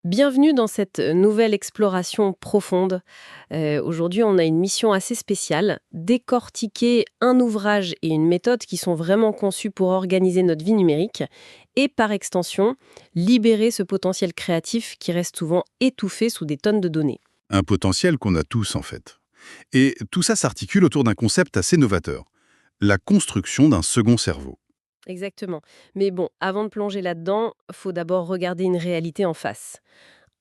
Bienvenue dans cette nouvelle exploration profonde. Aujourd'hui, on a une mission assez spéciale, décortiquer un ouvrage et une méthode qui sont vraiment conçus pour organiser notre vie numérique et par extension, libérer ce potentiel créatif qui reste souvent étouffé sous des tonnes de données. Un potentiel qu'on a tous en fait. Et tout ça s'articule autour d'un concept assez novateur, la construction d'un second cerveau. Exactement. Mais bon, avant de plonger là-dedans, faut d'abord regarder une réalité en face.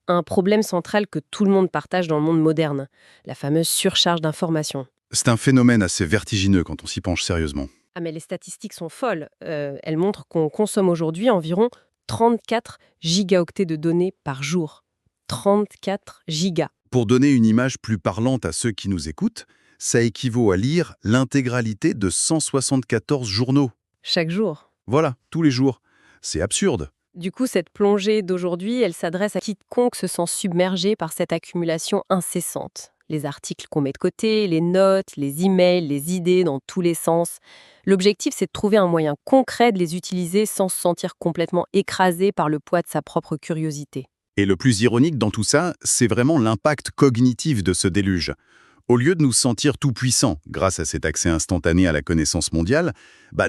Un problème central que tout le monde partage dans le monde moderne, la fameuse surcharge d'informations. C'est un phénomène assez vertigineux quand on s'y penche sérieusement. Ah mais les statistiques sont folles. Elles montrent qu'on consomme aujourd'hui environ 34 gigaoctets de données par jour. 34 gigas. Pour donner une image plus parlante à ceux qui nous écoutent, ça équivaut à lire l'intégralité de 174 journaux. Chaque jour. Voilà, tous les jours. C'est absurde. Du coup, cette plongée d'aujourd'hui, elle s'adresse à quiconque se sent submergé par cette accumulation incessante. Les articles qu'on met de côté, les notes, les emails, les idées dans tous les sens. L'objectif, c'est de trouver un moyen concret de les utiliser sans se sentir complètement écrasé par le poids de sa propre curiosité. Et le plus ironique dans tout ça, c'est vraiment l'impact cognitif de ce déluge. Au lieu de nous sentir tout-puissants grâce à cet accès instantané à la connaissance mondiale,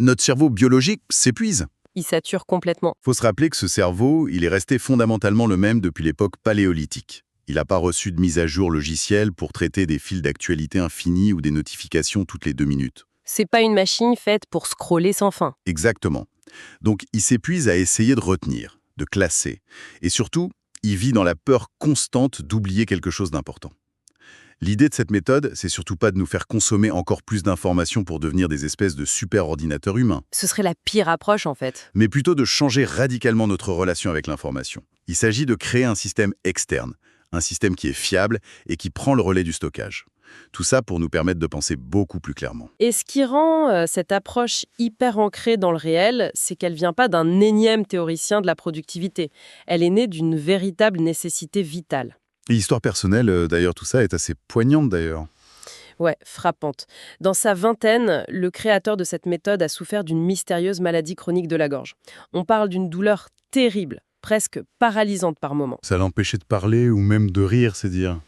notre cerveau biologique s'épuise. Il sature complètement. Faut se rappeler que ce cerveau, il est resté fondamentalement le même depuis l'époque paléolithique. Il n'a pas reçu de mise à jour logicielle pour traiter des fils d'actualité infinis ou des notifications toutes les 2 minutes. C'est pas une machine faite pour scroller sans fin. Exactement. Donc il s'épuise à essayer de retenir, de classer. Et surtout, il vit dans la peur constante d'oublier quelque chose d'important. L'idée de cette méthode, c'est surtout pas de nous faire consommer encore plus d'informations pour devenir des espèces de super-ordinateurs humains, Ce serait la pire approche en fait. mais plutôt de changer radicalement notre relation avec l'information. Il s'agit de créer un système externe, un système qui est fiable et qui prend le relais du stockage. Tout ça pour nous permettre de penser beaucoup plus clairement. Et ce qui rend cette approche hyper ancrée dans le réel, c'est qu'elle vient pas d'un énième théoricien de la productivité. Elle est née d'une véritable nécessité vitale. Et l'histoire personnelle, d'ailleurs, tout ça est assez poignante d'ailleurs. Ouais, frappante. Dans sa vingtaine, le créateur de cette méthode a souffert d'une mystérieuse maladie chronique de la gorge. On parle d'une douleur terrible, presque paralysante par moments. Ça l'empêchait de parler ou même de rire, c'est dire.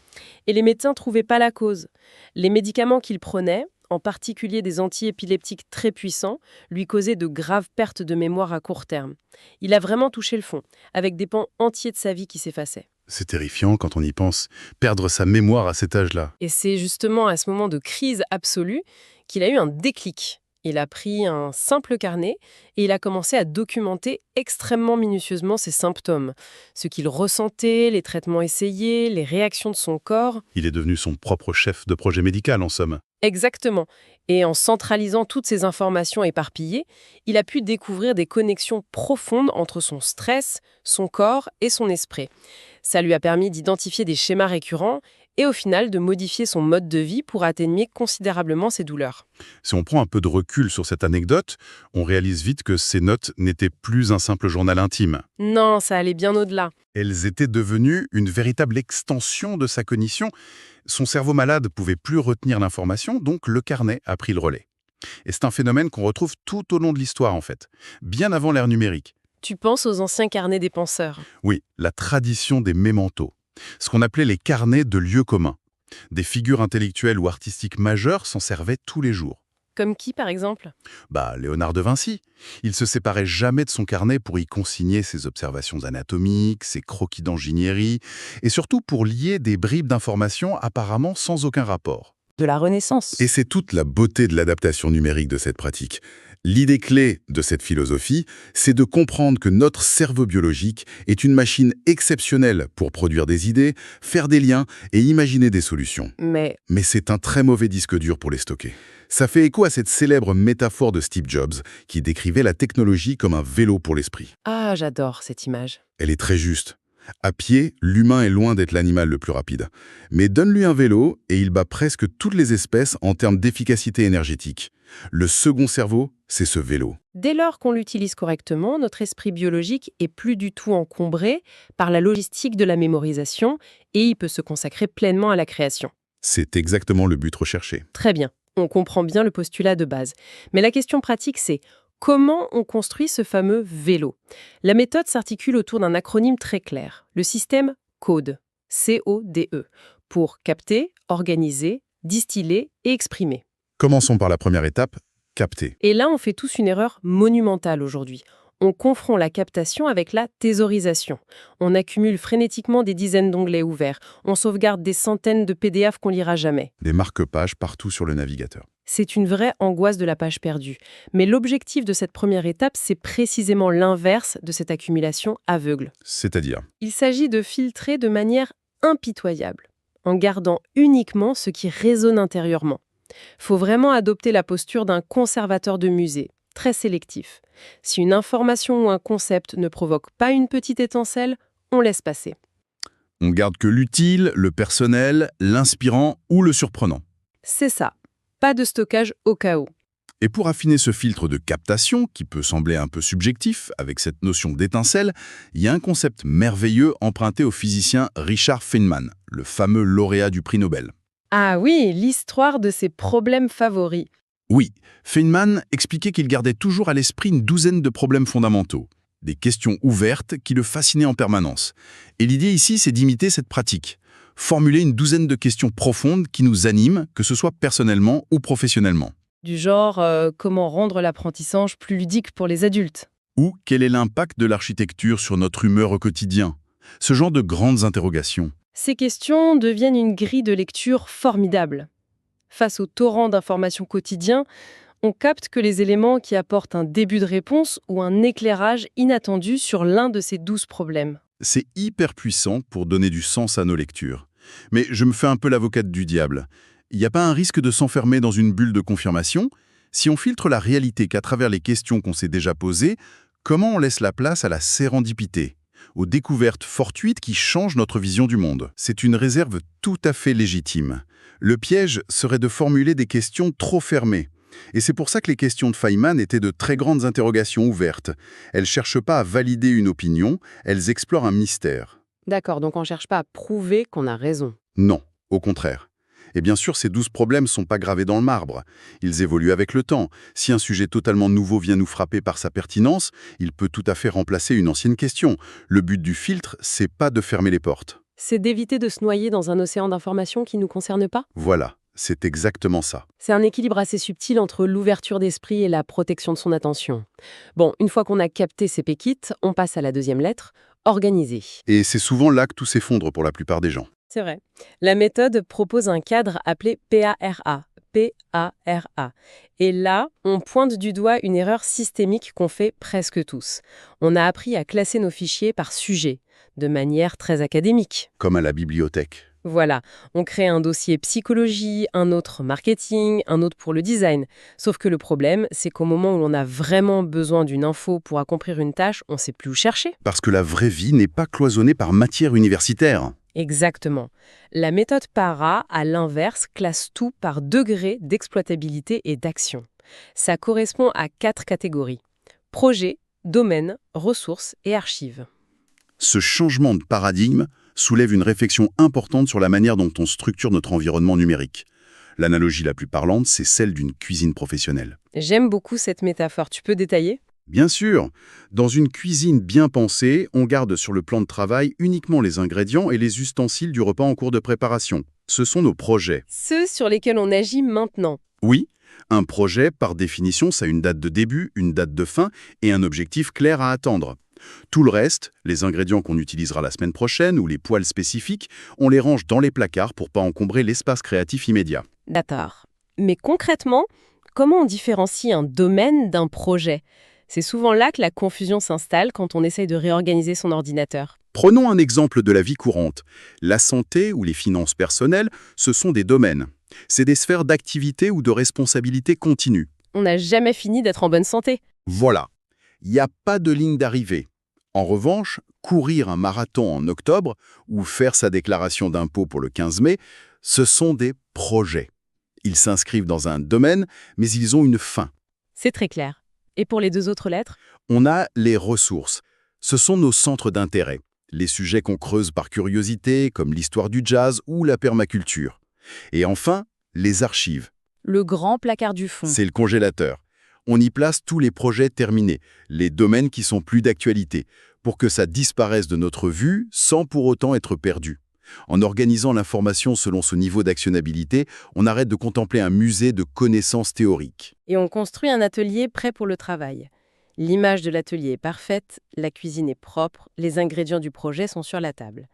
Et les médecins trouvaient pas la cause. Les médicaments qu'il prenait, en particulier des antiépileptiques très puissants, lui causaient de graves pertes de mémoire à court terme. Il a vraiment touché le fond, avec des pans entiers de sa vie qui s'effaçaient. C'est terrifiant quand on y pense, perdre sa mémoire à cet âge-là. Et c'est justement à ce moment de crise absolue qu'il a eu un déclic. Il a pris un simple carnet et il a commencé à documenter extrêmement minutieusement ses symptômes. Ce qu'il ressentait, les traitements essayés, les réactions de son corps. Il est devenu son propre chef de projet médical, en somme. Exactement. Et en centralisant toutes ces informations éparpillées, il a pu découvrir des connexions profondes entre son stress, son corps et son esprit. Ça lui a permis d'identifier des schémas récurrents et au final de modifier son mode de vie pour atténuer considérablement ses douleurs. Si on prend un peu de recul sur cette anecdote, on réalise vite que ces notes n'étaient plus un simple journal intime. Non, ça allait bien au-delà. Elles étaient devenues une véritable extension de sa cognition. Son cerveau malade pouvait plus retenir l'information, donc le carnet a pris le relais. Et c'est un phénomène qu'on retrouve tout au long de l'histoire, en fait, bien avant l'ère numérique. Tu penses aux anciens carnets des penseurs. Oui, la tradition des mémentos, ce qu'on appelait les carnets de lieux communs. Des figures intellectuelles ou artistiques majeures s'en servaient tous les jours. Comme qui, par exemple? Léonard de Vinci. Il se séparait jamais de son carnet pour y consigner ses observations anatomiques, ses croquis d'ingénierie, et surtout pour lier des bribes d'informations apparemment sans aucun rapport. De la Renaissance. Et c'est toute la beauté de l'adaptation numérique de cette pratique. L'idée clé de cette philosophie, c'est de comprendre que notre cerveau biologique est une machine exceptionnelle pour produire des idées, faire des liens et imaginer des solutions. Mais Mais c'est un très mauvais disque dur pour les stocker. Ça fait écho à cette célèbre métaphore de Steve Jobs qui décrivait la technologie comme un vélo pour l'esprit. ah, j'adore cette image. Elle est très juste. À pied, l'humain est loin d'être l'animal le plus rapide. Mais donne-lui un vélo et il bat presque toutes les espèces en termes d'efficacité énergétique. Le second cerveau, c'est ce vélo. Dès lors qu'on l'utilise correctement, notre esprit biologique est plus du tout encombré par la logistique de la mémorisation et il peut se consacrer pleinement à la création. C'est exactement le but recherché. Très bien, on comprend bien le postulat de base. Mais la question pratique, c'est Comment on construit ce fameux vélo? La méthode s'articule autour d'un acronyme très clair, le système CODE, C-O-D-E, pour capter, organiser, distiller et exprimer. Commençons par la première étape, capter. Et là, on fait tous une erreur monumentale aujourd'hui. On confond la captation avec la thésaurisation. On accumule frénétiquement des dizaines d'onglets ouverts. On sauvegarde des centaines de PDF qu'on lira jamais. Des marque-pages partout sur le navigateur. C'est une vraie angoisse de la page perdue. Mais l'objectif de cette première étape, c'est précisément l'inverse de cette accumulation aveugle. C'est-à-dire, Il s'agit de filtrer de manière impitoyable, en gardant uniquement ce qui résonne intérieurement. Faut vraiment adopter la posture d'un conservateur de musée, très sélectif. Si une information ou un concept ne provoque pas une petite étincelle, on laisse passer. on garde que l'utile, le personnel, l'inspirant ou le surprenant. C'est ça. Pas de stockage au cas où. Et pour affiner ce filtre de captation, qui peut sembler un peu subjectif, avec cette notion d'étincelle, il y a un concept merveilleux emprunté au physicien Richard Feynman, le fameux lauréat du prix Nobel. Ah oui, l'histoire de ses problèmes favoris. Oui, Feynman expliquait qu'il gardait toujours à l'esprit une douzaine de problèmes fondamentaux, des questions ouvertes qui le fascinaient en permanence. Et l'idée ici, c'est d'imiter cette pratique, formuler une douzaine de questions profondes qui nous animent, que ce soit personnellement ou professionnellement. Du genre, comment rendre l'apprentissage plus ludique pour les adultes? Ou quel est l'impact de l'architecture sur notre humeur au quotidien? Ce genre de grandes interrogations. Ces questions deviennent une grille de lecture formidable. Face au torrent d'informations quotidiens, on capte que les éléments qui apportent un début de réponse ou un éclairage inattendu sur l'un de ces 12 problèmes. C'est hyper puissant pour donner du sens à nos lectures. Mais je me fais un peu l'avocate du diable. Il n'y a pas un risque de s'enfermer dans une bulle de confirmation? Si on filtre la réalité qu'à travers les questions qu'on s'est déjà posées, comment on laisse la place à la sérendipité, aux découvertes fortuites qui changent notre vision du monde? C'est une réserve tout à fait légitime. Le piège serait de formuler des questions trop fermées. Et c'est pour ça que les questions de Feynman étaient de très grandes interrogations ouvertes. Elles ne cherchent pas à valider une opinion, elles explorent un mystère. D'accord, donc on ne cherche pas à prouver qu'on a raison. Non, au contraire. Et bien sûr, ces 12 problèmes ne sont pas gravés dans le marbre. Ils évoluent avec le temps. Si un sujet totalement nouveau vient nous frapper par sa pertinence, il peut tout à fait remplacer une ancienne question. Le but du filtre, c'est pas de fermer les portes. C'est d'éviter de se noyer dans un océan d'informations qui ne nous concerne pas? Voilà, c'est exactement ça. C'est un équilibre assez subtil entre l'ouverture d'esprit et la protection de son attention. Bon, une fois qu'on a capté ces pépites, on passe à la deuxième lettre, organiser. Et c'est souvent là que tout s'effondre pour la plupart des gens. C'est vrai. La méthode propose un cadre appelé PARA. PARA. Et là, on pointe du doigt une erreur systémique qu'on fait presque tous. On a appris à classer nos fichiers par sujet, de manière très académique. Comme à la bibliothèque. Voilà, on crée un dossier psychologie, un autre marketing, un autre pour le design. Sauf que le problème, c'est qu'au moment où l'on a vraiment besoin d'une info pour accomplir une tâche, on ne sait plus où chercher. Parce que la vraie vie n'est pas cloisonnée par matière universitaire. Exactement. La méthode PARA, à l'inverse, classe tout par degré d'exploitabilité et d'action. Ça correspond à 4 catégories. Projet, domaine, ressources et archives. Ce changement de paradigme soulève une réflexion importante sur la manière dont on structure notre environnement numérique. L'analogie la plus parlante, c'est celle d'une cuisine professionnelle. J'aime beaucoup cette métaphore. Tu peux détailler? Bien sûr, dans une cuisine bien pensée, on garde sur le plan de travail uniquement les ingrédients et les ustensiles du repas en cours de préparation. Ce sont nos projets. Ceux sur lesquels on agit maintenant. Oui, un projet, par définition, ça a une date de début, une date de fin et un objectif clair à attendre. Tout le reste, les ingrédients qu'on utilisera la semaine prochaine ou les poêles spécifiques, on les range dans les placards pour pas encombrer l'espace créatif immédiat. D'accord. Mais concrètement, comment on différencie un domaine d'un projet? C'est souvent là que la confusion s'installe quand on essaye de réorganiser son ordinateur. Prenons un exemple de la vie courante. La santé ou les finances personnelles, ce sont des domaines. C'est des sphères d'activité ou de responsabilité continue. On n'a jamais fini d'être en bonne santé. Voilà. Il n'y a pas de ligne d'arrivée. En revanche, courir un marathon en octobre ou faire sa déclaration d'impôt pour le 15 mai, ce sont des projets. Ils s'inscrivent dans un domaine, mais ils ont une fin. C'est très clair. Et pour les 2 autres lettres? On a les ressources. Ce sont nos centres d'intérêt. Les sujets qu'on creuse par curiosité, comme l'histoire du jazz ou la permaculture. Et enfin, les archives. Le grand placard du fond. C'est le congélateur. On y place tous les projets terminés, les domaines qui sont plus d'actualité, pour que ça disparaisse de notre vue sans pour autant être perdu. En organisant l'information selon ce niveau d'actionnabilité, on arrête de contempler un musée de connaissances théoriques. Et on construit un atelier prêt pour le travail. L'image de l'atelier est parfaite, la cuisine est propre, les ingrédients du projet sont sur la table.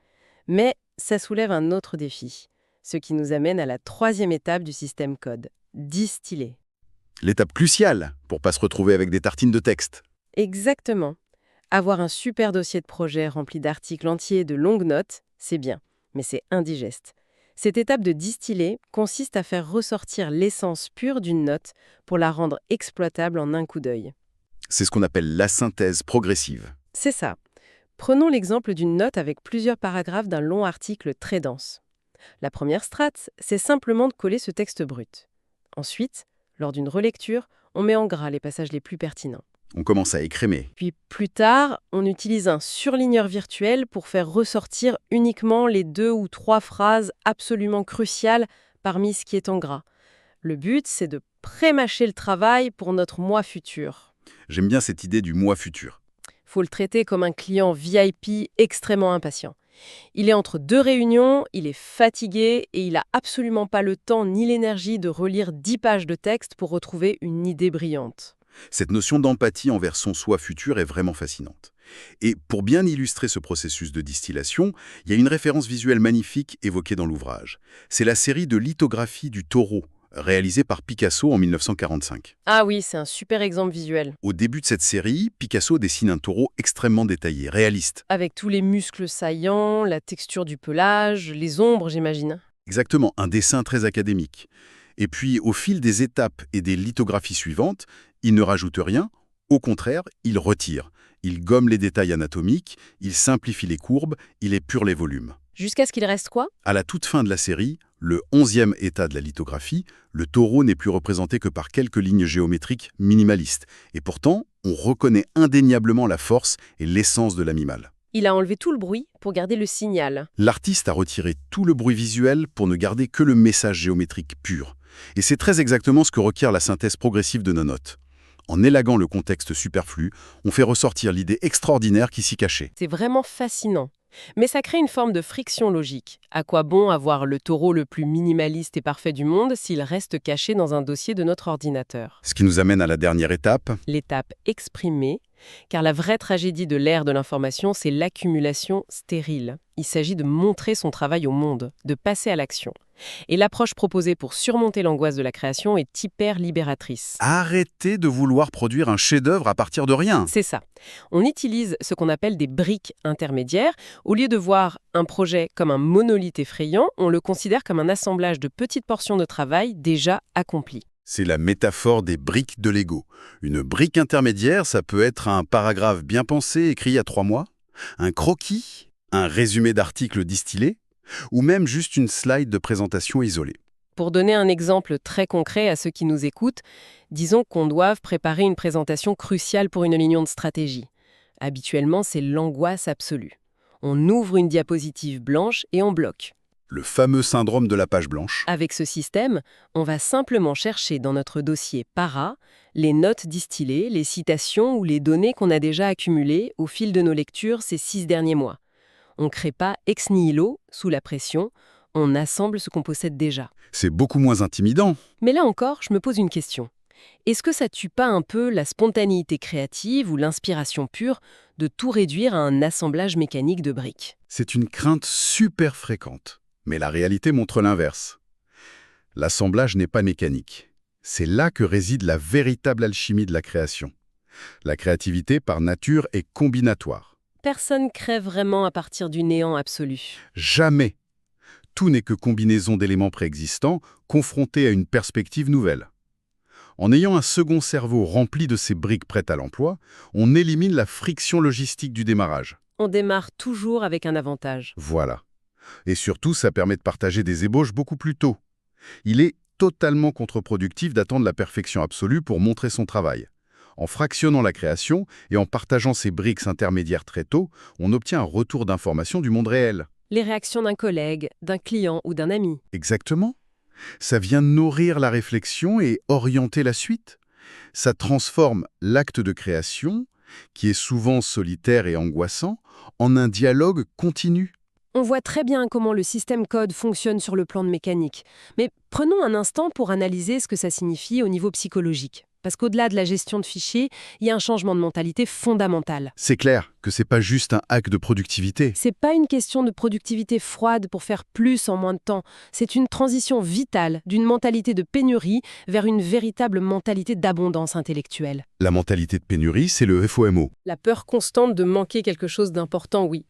Mais ça soulève un autre défi, ce qui nous amène à la troisième étape du système code, distiller. L'étape cruciale pour pas se retrouver avec des tartines de texte. Exactement. Avoir un super dossier de projet rempli d'articles entiers et de longues notes, c'est bien, mais c'est indigeste. Cette étape de distiller consiste à faire ressortir l'essence pure d'une note pour la rendre exploitable en un coup d'œil. C'est ce qu'on appelle la synthèse progressive. C'est ça. Prenons l'exemple d'une note avec plusieurs paragraphes d'un long article très dense. La première strate, c'est simplement de coller ce texte brut. Ensuite, lors d'une relecture, on met en gras les passages les plus pertinents. On commence à écrémer. Puis plus tard, on utilise un surligneur virtuel pour faire ressortir uniquement les 2 ou 3 phrases absolument cruciales parmi ce qui est en gras. Le but, c'est de pré-mâcher le travail pour notre moi futur. J'aime bien cette idée du moi futur. Faut le traiter comme un client VIP extrêmement impatient. Il est entre 2 réunions, il est fatigué et il n'a absolument pas le temps ni l'énergie de relire 10 pages de texte pour retrouver une idée brillante. Cette notion d'empathie envers son soi futur est vraiment fascinante. Et pour bien illustrer ce processus de distillation, il y a une référence visuelle magnifique évoquée dans l'ouvrage. C'est la série de lithographies du taureau, réalisée par Picasso en 1945. Ah oui, c'est un super exemple visuel. Au début de cette série, Picasso dessine un taureau extrêmement détaillé, réaliste. Avec tous les muscles saillants, la texture du pelage, les ombres, j'imagine. Exactement, un dessin très académique. Et puis, au fil des étapes et des lithographies suivantes, il ne rajoute rien, au contraire, il retire. Il gomme les détails anatomiques, il simplifie les courbes, il épure les volumes. Jusqu'à ce qu'il reste quoi? À la toute fin de la série, le 11e état de la lithographie, le taureau n'est plus représenté que par quelques lignes géométriques minimalistes. Et pourtant, on reconnaît indéniablement la force et l'essence de l'animal. Il a enlevé tout le bruit pour garder le signal. L'artiste a retiré tout le bruit visuel pour ne garder que le message géométrique pur. Et c'est très exactement ce que requiert la synthèse progressive de nos notes. En élaguant le contexte superflu, on fait ressortir l'idée extraordinaire qui s'y cachait. C'est vraiment fascinant. Mais ça crée une forme de friction logique. À quoi bon avoir le taureau le plus minimaliste et parfait du monde s'il reste caché dans un dossier de notre ordinateur? Ce qui nous amène à la dernière étape. L'étape exprimée, car la vraie tragédie de l'ère de l'information, c'est l'accumulation stérile. Il s'agit de montrer son travail au monde, de passer à l'action. Et l'approche proposée pour surmonter l'angoisse de la création est hyper libératrice. Arrêtez de vouloir produire un chef-d'œuvre à partir de rien. C'est ça. On utilise ce qu'on appelle des briques intermédiaires. Au lieu de voir un projet comme un monolithe effrayant, on le considère comme un assemblage de petites portions de travail déjà accomplies. C'est la métaphore des briques de Lego. Une brique intermédiaire, ça peut être un paragraphe bien pensé écrit il y a 3 mois, un croquis, un résumé d'article distillé, ou même juste une slide de présentation isolée. Pour donner un exemple très concret à ceux qui nous écoutent, disons qu'on doive préparer une présentation cruciale pour une réunion de stratégie. Habituellement, c'est l'angoisse absolue. On ouvre une diapositive blanche et on bloque. Le fameux syndrome de la page blanche. Avec ce système, on va simplement chercher dans notre dossier para les notes distillées, les citations ou les données qu'on a déjà accumulées au fil de nos lectures ces 6 derniers mois. On ne crée pas ex nihilo, sous la pression, on assemble ce qu'on possède déjà. C'est beaucoup moins intimidant. Mais là encore, je me pose une question. Est-ce que ça tue pas un peu la spontanéité créative ou l'inspiration pure de tout réduire à un assemblage mécanique de briques? C'est une crainte super fréquente. Mais la réalité montre l'inverse. L'assemblage n'est pas mécanique. C'est là que réside la véritable alchimie de la création. La créativité, par nature, est combinatoire. Personne crée vraiment à partir du néant absolu. Jamais. Tout n'est que combinaison d'éléments préexistants, confrontés à une perspective nouvelle. En ayant un second cerveau rempli de ces briques prêtes à l'emploi, on élimine la friction logistique du démarrage. On démarre toujours avec un avantage. Voilà. Et surtout, ça permet de partager des ébauches beaucoup plus tôt. Il est totalement contre-productif d'attendre la perfection absolue pour montrer son travail. En fractionnant la création et en partageant ces briques intermédiaires très tôt, on obtient un retour d'information du monde réel. Les réactions d'un collègue, d'un client ou d'un ami. Exactement. Ça vient nourrir la réflexion et orienter la suite. Ça transforme l'acte de création, qui est souvent solitaire et angoissant, en un dialogue continu. On voit très bien comment le système code fonctionne sur le plan de mécanique. Mais prenons un instant pour analyser ce que ça signifie au niveau psychologique. Parce qu'au-delà de la gestion de fichiers, il y a un changement de mentalité fondamental. C'est clair que c'est pas juste un hack de productivité. C'est pas une question de productivité froide pour faire plus en moins de temps. C'est une transition vitale d'une mentalité de pénurie vers une véritable mentalité d'abondance intellectuelle. La mentalité de pénurie, c'est le FOMO. La peur constante de manquer quelque chose d'important, oui.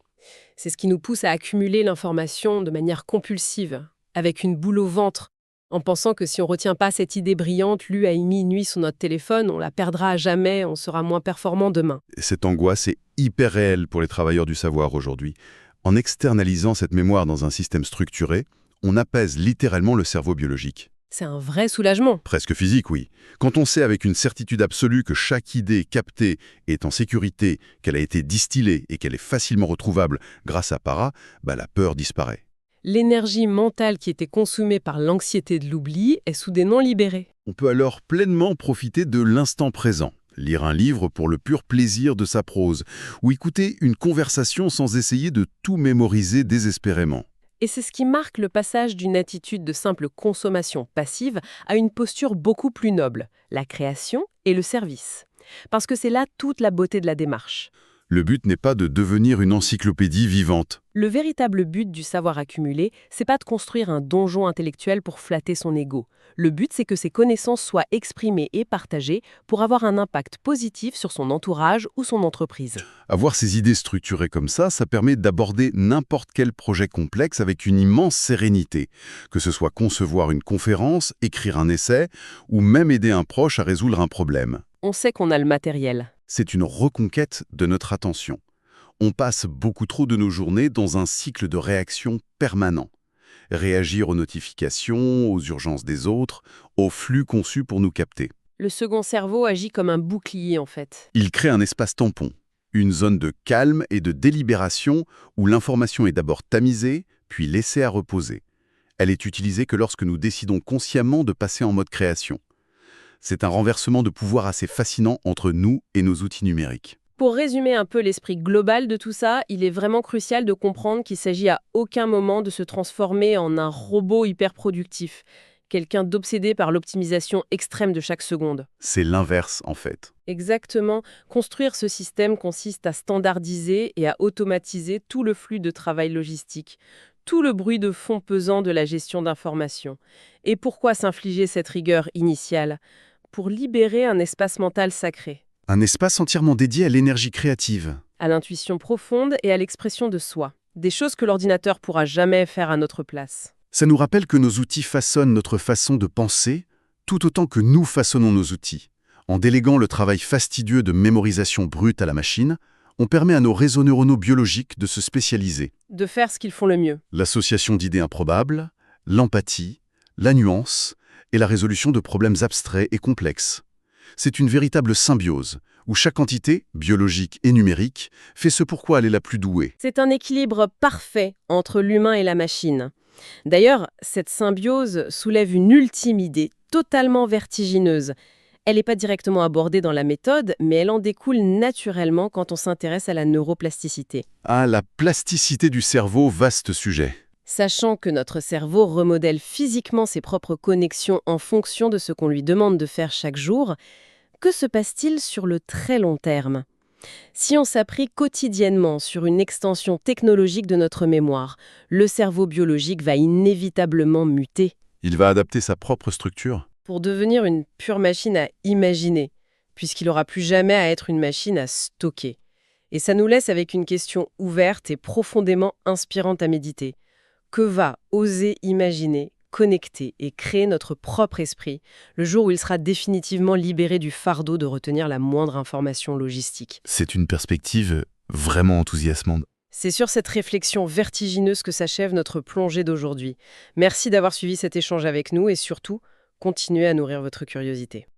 C'est ce qui nous pousse à accumuler l'information de manière compulsive, avec une boule au ventre, en pensant que si on ne retient pas cette idée brillante lue à minuit sur notre téléphone, on la perdra à jamais, on sera moins performant demain. Cette angoisse est hyper réelle pour les travailleurs du savoir aujourd'hui. En externalisant cette mémoire dans un système structuré, on apaise littéralement le cerveau biologique. C'est un vrai soulagement. Presque physique, oui. Quand on sait avec une certitude absolue que chaque idée captée est en sécurité, qu'elle a été distillée et qu'elle est facilement retrouvable grâce à Para, la peur disparaît. L'énergie mentale qui était consumée par l'anxiété de l'oubli est soudainement libérée. On peut alors pleinement profiter de l'instant présent. Lire un livre pour le pur plaisir de sa prose, ou écouter une conversation sans essayer de tout mémoriser désespérément. Et c'est ce qui marque le passage d'une attitude de simple consommation passive à une posture beaucoup plus noble, la création et le service. Parce que c'est là toute la beauté de la démarche. Le but n'est pas de devenir une encyclopédie vivante. Le véritable but du savoir accumulé, c'est pas de construire un donjon intellectuel pour flatter son ego. Le but, c'est que ses connaissances soient exprimées et partagées pour avoir un impact positif sur son entourage ou son entreprise. Avoir ces idées structurées comme ça permet d'aborder n'importe quel projet complexe avec une immense sérénité, que ce soit concevoir une conférence, écrire un essai, ou même aider un proche à résoudre un problème. On sait qu'on a le matériel. C'est une reconquête de notre attention. On passe beaucoup trop de nos journées dans un cycle de réaction permanent. Réagir aux notifications, aux urgences des autres, aux flux conçus pour nous capter. Le second cerveau agit comme un bouclier en fait. Il crée un espace tampon, une zone de calme et de délibération où l'information est d'abord tamisée, puis laissée à reposer. Elle est utilisée que lorsque nous décidons consciemment de passer en mode création. C'est un renversement de pouvoir assez fascinant entre nous et nos outils numériques. Pour résumer un peu l'esprit global de tout ça, il est vraiment crucial de comprendre qu'il s'agit à aucun moment de se transformer en un robot hyper productif, quelqu'un d'obsédé par l'optimisation extrême de chaque seconde. C'est l'inverse, en fait. Exactement. Construire ce système consiste à standardiser et à automatiser tout le flux de travail logistique, tout le bruit de fond pesant de la gestion d'informations. Et pourquoi s'infliger cette rigueur initiale ? Pour libérer un espace mental sacré. Un espace entièrement dédié à l'énergie créative. À l'intuition profonde et à l'expression de soi. Des choses que l'ordinateur pourra jamais faire à notre place. Ça nous rappelle que nos outils façonnent notre façon de penser, tout autant que nous façonnons nos outils. En déléguant le travail fastidieux de mémorisation brute à la machine, on permet à nos réseaux neuronaux biologiques de se spécialiser. De faire ce qu'ils font le mieux. L'association d'idées improbables, l'empathie, la nuance et la résolution de problèmes abstraits et complexes. C'est une véritable symbiose, où chaque entité, biologique et numérique, fait ce pourquoi elle est la plus douée. C'est un équilibre parfait entre l'humain et la machine. D'ailleurs, cette symbiose soulève une ultime idée, totalement vertigineuse. Elle n'est pas directement abordée dans la méthode, mais elle en découle naturellement quand on s'intéresse à la neuroplasticité. Ah, la plasticité du cerveau, vaste sujet. Sachant que notre cerveau remodèle physiquement ses propres connexions en fonction de ce qu'on lui demande de faire chaque jour, que se passe-t-il sur le très long terme ? Si on s'appuie quotidiennement sur une extension technologique de notre mémoire, le cerveau biologique va inévitablement muter. Il va adapter sa propre structure. Pour devenir une pure machine à imaginer, puisqu'il n'aura plus jamais à être une machine à stocker. Et ça nous laisse avec une question ouverte et profondément inspirante à méditer. Que va oser imaginer, connecter et créer notre propre esprit le jour où il sera définitivement libéré du fardeau de retenir la moindre information logistique ? C'est une perspective vraiment enthousiasmante. C'est sur cette réflexion vertigineuse que s'achève notre plongée d'aujourd'hui. Merci d'avoir suivi cet échange avec nous et surtout, continuez à nourrir votre curiosité.